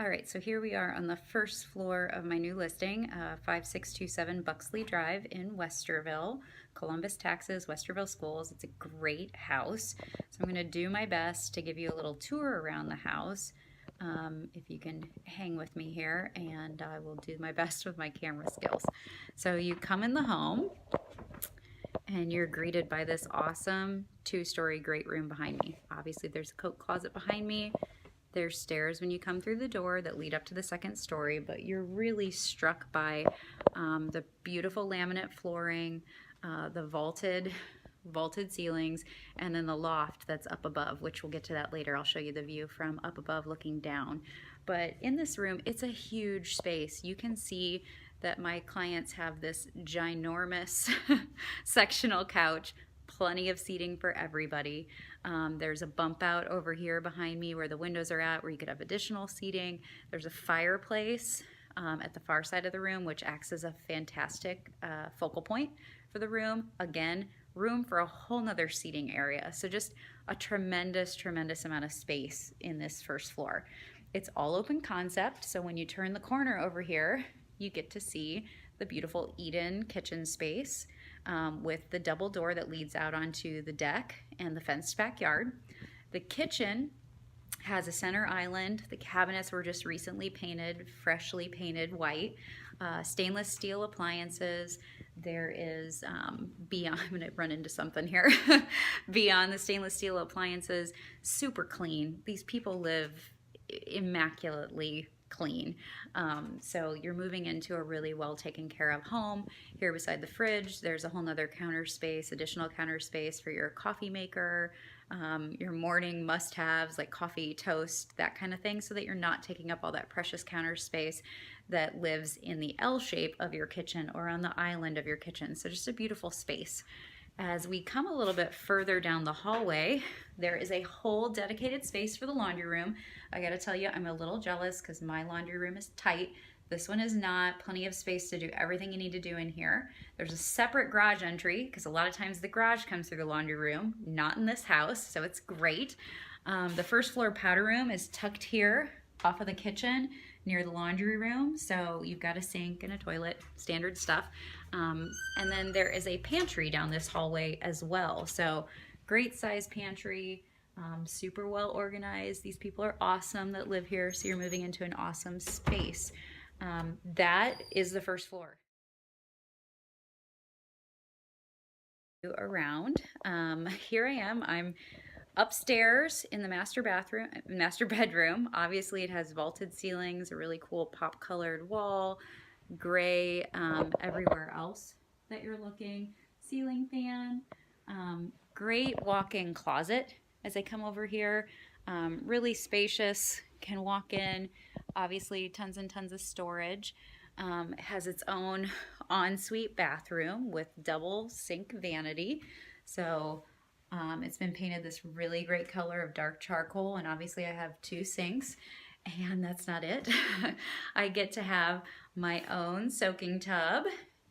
All right, so here we are on the first floor of my new listing, 5627 Buxley Drive in Westerville. Columbus taxes, Westerville schools. It's a great house. So I'm going to do my best to give you a little tour around the house. If you can hang with me here, and I will do my best with my camera skills. So you come in the home, and you're greeted by this awesome two-story great room behind me. Obviously, there's a coat closet behind me. There's stairs when you come through the door that lead up to the second story, but you're really struck by the beautiful laminate flooring, the vaulted ceilings, and then the loft that's up above, which we'll get to that later. I'll show you the view from up above looking down. But in this room, it's a huge space. You can see that my clients have this ginormous sectional couch, plenty of seating for everybody. There's a bump out over here behind me where the windows are at, where you could have additional seating. There's a fireplace at the far side of the room, which acts as a fantastic focal point for the room. Again, room for a whole nother seating area. So just a tremendous, tremendous amount of space in this first floor. It's all open concept, so when you turn the corner over here, you get to see the beautiful eat-in kitchen space with the double door that leads out onto the deck and the fenced backyard. The kitchen has a center island. The cabinets were just recently painted, freshly painted white. Stainless steel appliances. There is, beyond, I'm gonna run into something here, beyond the stainless steel appliances, super clean. These people live immaculately clean. So you're moving into a really well taken care of home. Here beside the fridge, there's a whole nother counter space, additional counter space for your coffee maker, your morning must-haves like coffee, toast, that kind of thing, so that you're not taking up all that precious counter space that lives in the L shape of your kitchen or on the island of your kitchen. So just a beautiful space. As we come a little bit further down the hallway, there is a whole dedicated space for the laundry room. I gotta tell you, I'm a little jealous because my laundry room is tight. This one is not. Plenty of space to do everything you need to do in here. There's a separate garage entry because a lot of times the garage comes through the laundry room, not in this house, so it's great. The first floor powder room is tucked here off of the kitchen near the laundry room, so you've got a sink and a toilet, standard stuff. And then there is a pantry down this hallway as well. So great size pantry, super well organized. These people are awesome that live here, so you're moving into an awesome space. That is the first floor. Around, here I am. I'm upstairs in the master bedroom. Obviously it has vaulted ceilings, a really cool pop colored wall, gray everywhere else that you're looking, ceiling fan, great walk-in closet as I come over here, really spacious, can walk in, obviously tons and tons of storage. It has its own ensuite bathroom with double sink vanity. So it's been painted this really great color of dark charcoal, and obviously I have two sinks, and that's not it. I get to have my own soaking tub,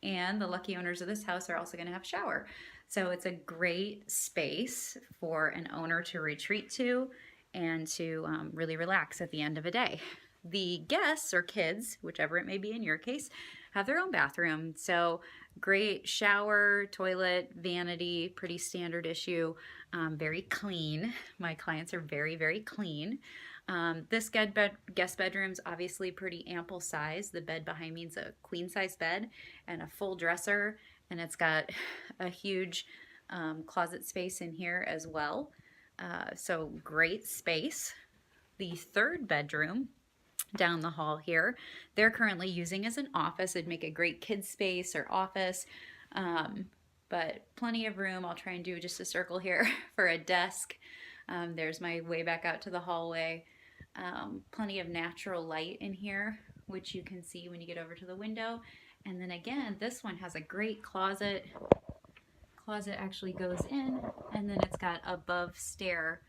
and the lucky owners of this house are also going to have a shower. So it's a great space for an owner to retreat to and to really relax at the end of a day. The guests or kids, whichever it may be in your case, have their own bathroom. So great shower, toilet, vanity, pretty standard issue, very clean. My clients are very, very clean. This guest bedroom's obviously pretty ample size. The bed behind me is a queen size bed and a full dresser, and it's got a huge closet space in here as well. So great space. The third bedroom down the hall here, they're currently using as an office. It'd make a great kids space or office, but plenty of room. I'll try and do just a circle here for a desk. There's my way back out to the hallway. Plenty of natural light in here, which you can see when you get over to the window. And then again, this one has a great closet. Closet actually goes in, and then it's got above staircase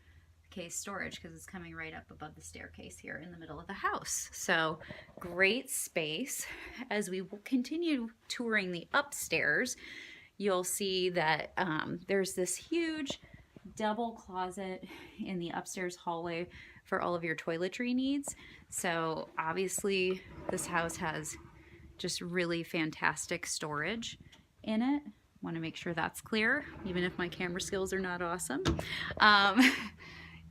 storage because it's coming right up above the staircase here in the middle of the house. So great space. As we will continue touring the upstairs, you'll see that there's this huge double closet in the upstairs hallway for all of your toiletry needs. So obviously this house has just really fantastic storage in it. Want to make sure that's clear, even if my camera skills are not awesome.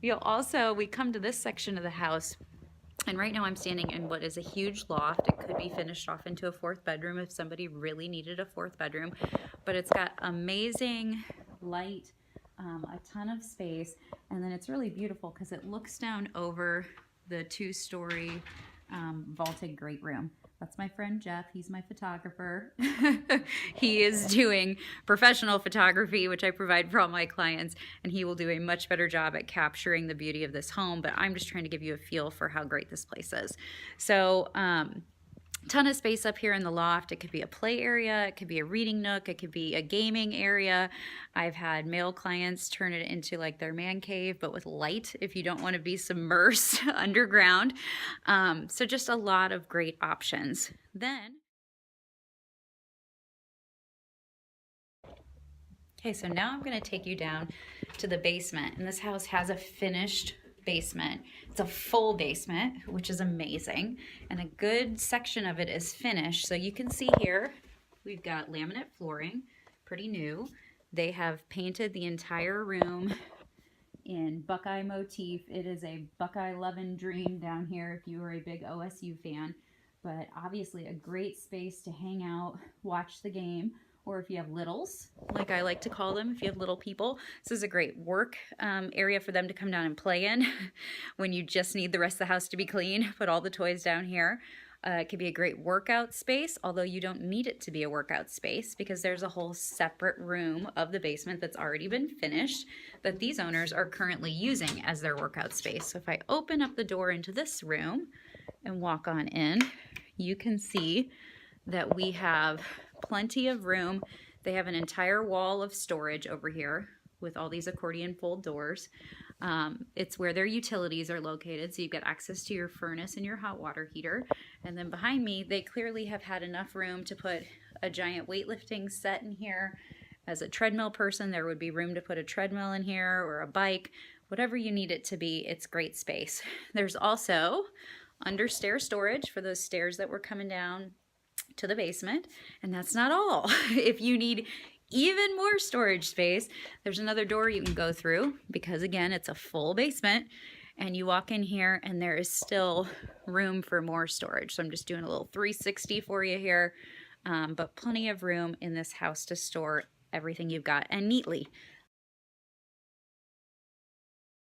We come to this section of the house, and right now I'm standing in what is a huge loft. It could be finished off into a 4th bedroom if somebody really needed a 4th bedroom, but it's got amazing light, a ton of space, and then it's really beautiful because it looks down over the 2-story vaulted great room. That's my friend Jeff. He's my photographer. He is doing professional photography, which I provide for all my clients, and he will do a much better job at capturing the beauty of this home, but I'm just trying to give you a feel for how great this place is. So, ton of space up here in the loft. It could be a play area, it could be a reading nook, it could be a gaming area. I've had male clients turn it into like their man cave, but with light if you don't want to be submersed underground. So just a lot of great options. Okay, so now I'm going to take you down to the basement, and this house has a finished basement. It's a full basement, which is amazing, and a good section of it is finished. So you can see here we've got laminate flooring, pretty new. They have painted the entire room in Buckeye motif. It is a Buckeye love and dream down here if you are a big OSU fan, but obviously a great space to hang out, watch the game, or if you have littles, like I like to call them, if you have little people, this is a great work area for them to come down and play in when you just need the rest of the house to be clean. Put all the toys down here. It could be a great workout space, although you don't need it to be a workout space because there's a whole separate room of the basement that's already been finished that these owners are currently using as their workout space. So if I open up the door into this room and walk on in, you can see that we have plenty of room. They have an entire wall of storage over here with all these accordion fold doors. It's where their utilities are located, so you've got access to your furnace and your hot water heater. And then behind me, they clearly have had enough room to put a giant weightlifting set in here. As a treadmill person, there would be room to put a treadmill in here or a bike, whatever you need it to be. It's great space. There's also under stair storage for those stairs that were coming down to the basement, and that's not all. If you need even more storage space, there's another door you can go through because again, it's a full basement, and you walk in here and there is still room for more storage. So I'm just doing a little 360 for you here, but plenty of room in this house to store everything you've got, and neatly.